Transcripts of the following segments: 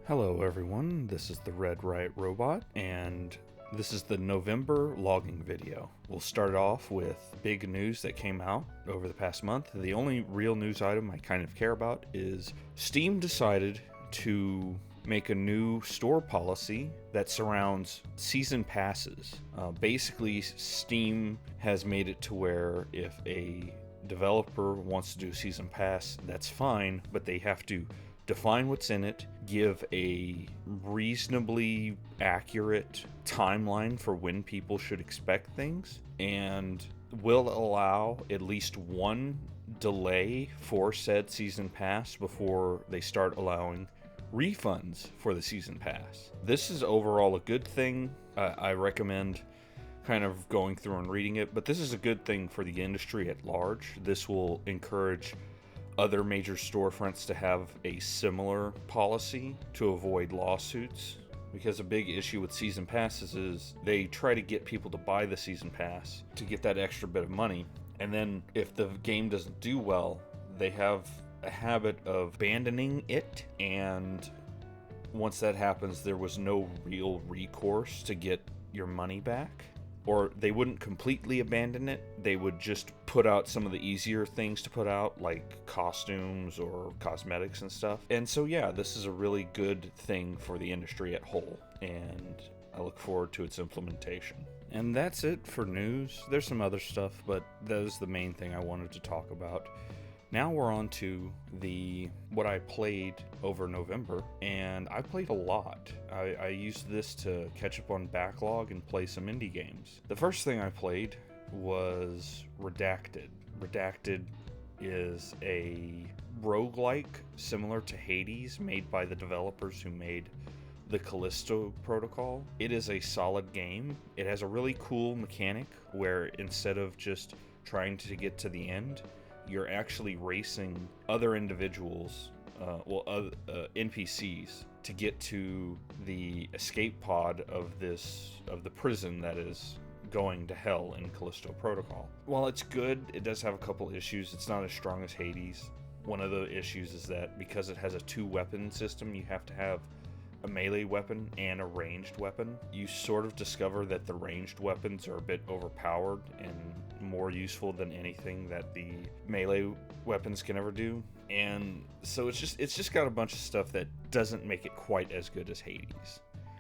Hello everyone, this is the Red Riot Robot, and this is the November logging video. We'll start off with big news that came out over the past month. The only real news item I kind of care about is Steam decided to make a new store policy that surrounds season passes. Basically, Steam has made it to where if a developer wants to do a season pass, that's fine, but they have to define what's in it, give a reasonably accurate timeline for when people should expect things, and will allow at least one delay for said season pass before they start allowing refunds for the season pass. This is overall a good thing. I recommend kind of going through and reading it, but this is a good thing for the industry at large. This will encourage other major storefronts to have a similar policy to avoid lawsuits, because a big issue with season passes is they try to get people to buy the season pass to get that extra bit of money, and then if the game doesn't do well, they have a habit of abandoning it, and once that happens, there was no real recourse to get your money back. Or they wouldn't completely abandon it, they would just put out some of the easier things to put out, like costumes or cosmetics and stuff. And so yeah, this is a really good thing for the industry at whole, and I look forward to its implementation. And that's it for news. There's some other stuff, but that is the main thing I wanted to talk about. Now we're on to what I played over November, and I played a lot. I used this to catch up on backlog and play some indie games. The first thing I played was Redacted. Redacted is a roguelike similar to Hades, made by the developers who made the Callisto Protocol. It is a solid game. It has a really cool mechanic where instead of just trying to get to the end, you're actually racing other individuals, NPCs, to get to the escape pod of the prison that is going to hell in Callisto Protocol. While it's good, it does have a couple issues. It's not as strong as Hades. One of the issues is that because it has a 2-weapon system, you have to have a melee weapon and a ranged weapon. You sort of discover that the ranged weapons are a bit overpowered and more useful than anything that the melee weapons can ever do. And so it's just got a bunch of stuff that doesn't make it quite as good as Hades,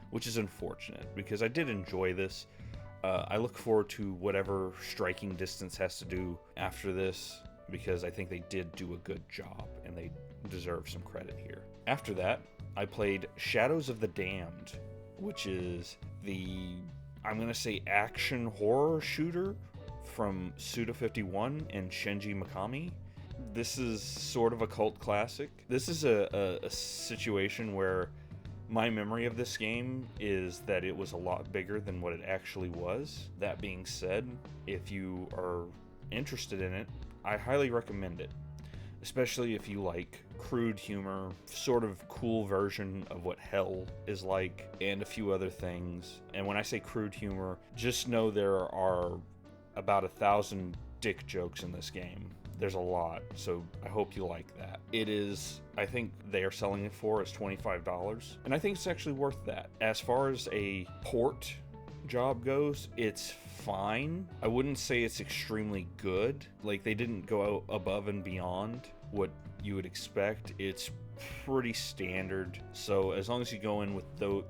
which is unfortunate because I did enjoy this. I look forward to whatever Striking Distance has to do after this, because I think they did do a good job and they deserve some credit here. After that, I played Shadows of the Damned, which is I'm going to say action horror shooter from Suda51 and Shinji Mikami. This is sort of a cult classic. This is a situation where my memory of this game is that it was a lot bigger than what it actually was. That being said, if you are interested in it, I highly recommend it. Especially if you like crude humor, sort of cool version of what hell is like, and a few other things. And when I say crude humor, just know there are about 1,000 dick jokes in this game. There's a lot, so I hope you like that. It is, I think they are selling it for is $25, and I think it's actually worth that. As far as a port job goes, it's fine. I wouldn't say it's extremely good. Like, they didn't go above and beyond what you would expect. It's pretty standard, so as long as you go in with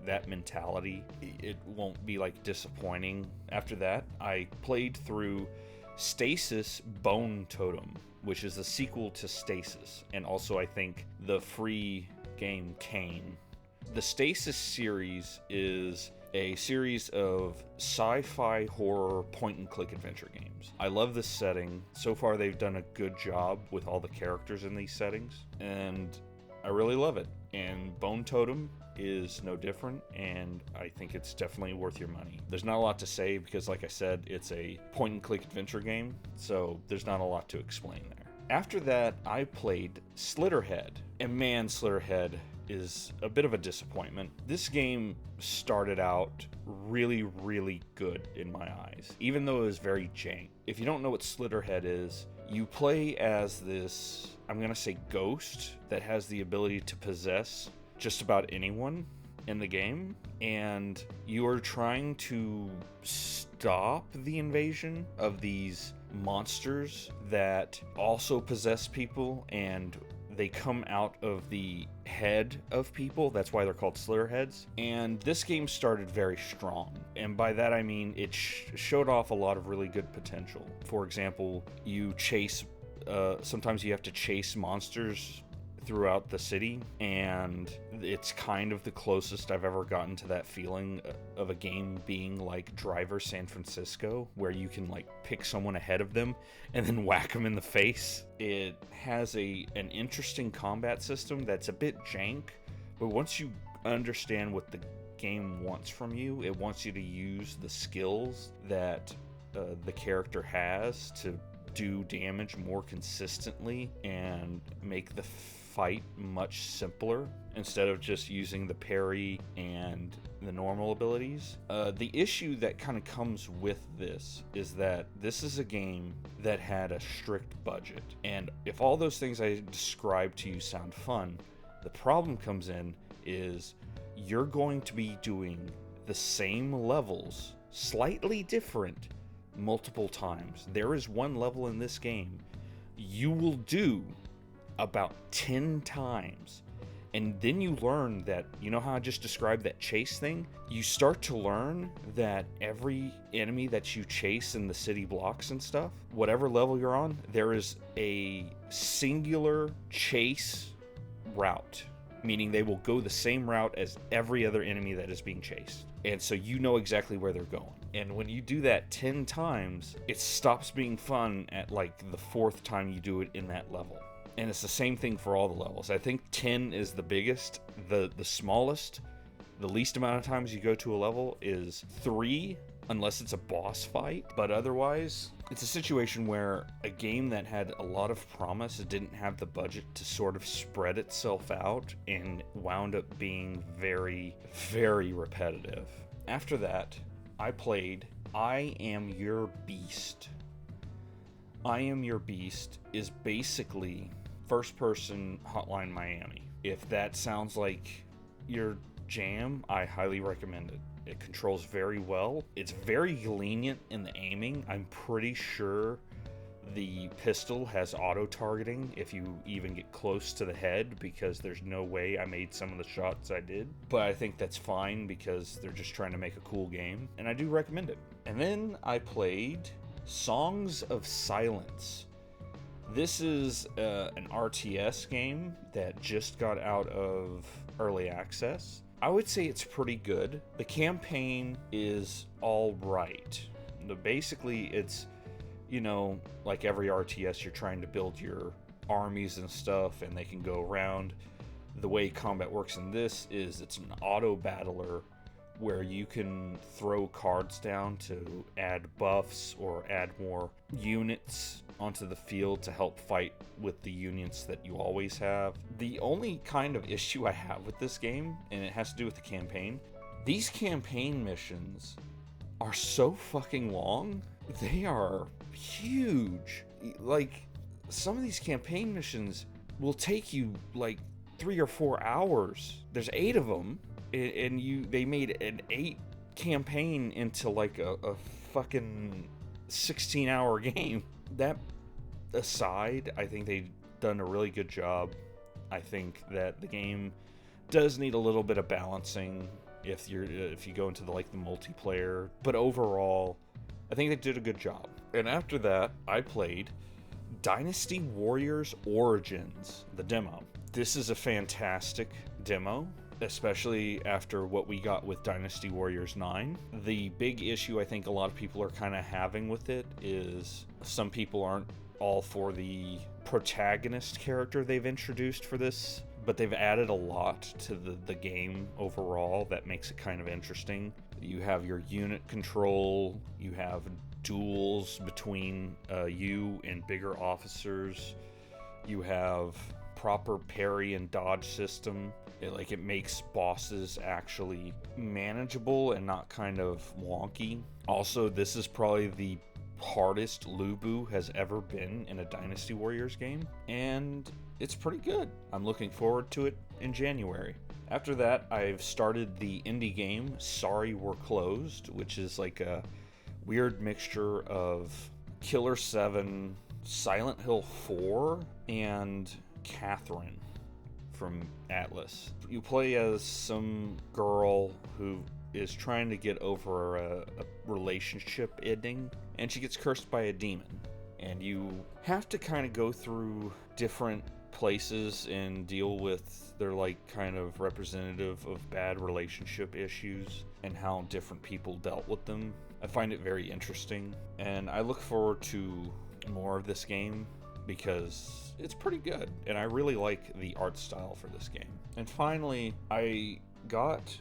that mentality, it won't be like disappointing. After that, I played through Stasis Bone Totem, which is the sequel to Stasis, and also I think the free game Kane. The Stasis series is a series of sci-fi horror point-and-click adventure games. I love this setting. So far they've done a good job with all the characters in these settings, and I really love it. And Bone Totem is no different, and I think it's definitely worth your money. There's not a lot to say because, like I said, it's a point-and-click adventure game, so there's not a lot to explain there. After that, I played Slitterhead, and man, Slitterhead is a bit of a disappointment. This game started out really, really good in my eyes, even though it was very jank. If you don't know what Slitterhead is, you play as this, I'm gonna say, ghost that has the ability to possess just about anyone in the game, and you are trying to stop the invasion of these monsters that also possess people, and they come out of the head of people. That's why they're called Slitterheads. And this game started very strong. And by that I mean it showed off a lot of really good potential. For example, you chase, sometimes you have to chase monsters throughout the city, and it's kind of the closest I've ever gotten to that feeling of a game being like Driver San Francisco, where you can like pick someone ahead of them and then whack them in the face. It has an interesting combat system that's a bit jank, but once you understand what the game wants from you, it wants you to use the skills that the character has to do damage more consistently and make the fight much simpler instead of just using the parry and the normal abilities. The issue that kind of comes with this is that this is a game that had a strict budget, and if all those things I described to you sound fun, the problem comes in is you're going to be doing the same levels, slightly different, multiple times. There is one level in this game you will do about 10 times, and then you learn that, you know how I just described that chase thing? You start to learn that every enemy that you chase in the city blocks and stuff, whatever level you're on, there is a singular chase route, meaning they will go the same route as every other enemy that is being chased. And so you know exactly where they're going. And when you do that 10 times, it stops being fun at like the 4th time you do it in that level. And it's the same thing for all the levels. I think 10 is the biggest. The smallest, the least amount of times you go to a level is 3, unless it's a boss fight. But otherwise, it's a situation where a game that had a lot of promise didn't have the budget to sort of spread itself out, and wound up being very, very repetitive. After that, I played I Am Your Beast. I Am Your Beast is basically first-person Hotline Miami. If that sounds like your jam, I highly recommend it. It controls very well. It's very lenient in the aiming. I'm pretty sure the pistol has auto-targeting if you even get close to the head, because there's no way I made some of the shots I did. But I think that's fine because they're just trying to make a cool game, and I do recommend it. And then I played Songs of Silence. This is an RTS game that just got out of early access. I would say it's pretty good. The campaign is all right. Basically, it's, you know, like every RTS, you're trying to build your armies and stuff, and they can go around. The way combat works in this is it's an auto battler where you can throw cards down to add buffs or add more units onto the field to help fight with the units that you always have. The only kind of issue I have with this game, and it has to do with the campaign, these campaign missions are so fucking long. They are huge. Like, some of these campaign missions will take you like 3 or 4 hours. There's 8 of them, and they made an 8 campaign into like a fucking 16-hour game. That aside, I think they've done a really good job. I think that the game does need a little bit of balancing if you go into the multiplayer, but overall, I think they did a good job. And after that, I played Dynasty Warriors Origins, the demo. This is a fantastic demo, especially after what we got with Dynasty Warriors 9. The big issue I think a lot of people are kind of having with it is some people aren't all for the protagonist character they've introduced for this, but they've added a lot to the game overall that makes it kind of interesting. You have your unit control, you have duels between you and bigger officers, you have proper parry and dodge system. It makes bosses actually manageable and not kind of wonky. Also, this is probably the hardest Lu Bu has ever been in a Dynasty Warriors game, and it's pretty good. I'm looking forward to it in January. After that, I've started the indie game Sorry We're Closed, which is like a weird mixture of Killer 7, Silent Hill 4, and Catherine from Atlas. You play as some girl who is trying to get over a relationship ending, and she gets cursed by a demon. And you have to kind of go through different places and deal with, they're like kind of representative of bad relationship issues and how different people dealt with them. I find it very interesting, and I look forward to more of this game because it's pretty good, and I really like the art style for this game. And finally, I got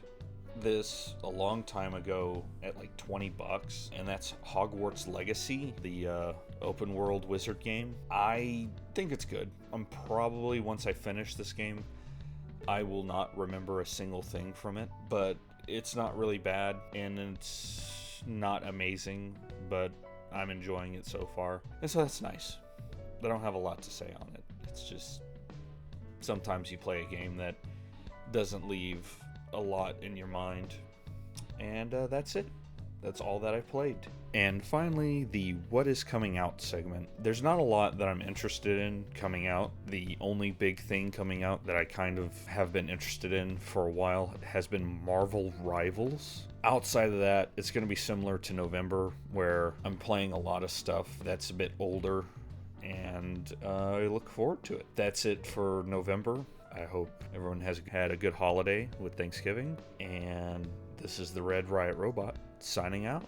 this a long time ago at like $20, and that's Hogwarts Legacy, the open world wizard game. I think it's good. I'm probably, once I finish this game, I will not remember a single thing from it, but it's not really bad, and it's not amazing, but I'm enjoying it so far, and so that's nice. I don't have a lot to say on it. It's just sometimes you play a game that doesn't leave a lot in your mind, and that's it. That's all that I played. And finally, the what is coming out segment. There's not a lot that I'm interested in coming out. The only big thing coming out that I kind of have been interested in for a while has been Marvel Rivals. Outside of that, it's going to be similar to November, where I'm playing a lot of stuff that's a bit older, and I look forward to it. That's it for November. I hope everyone has had a good holiday with Thanksgiving, and this is the Red Riot Robot signing out.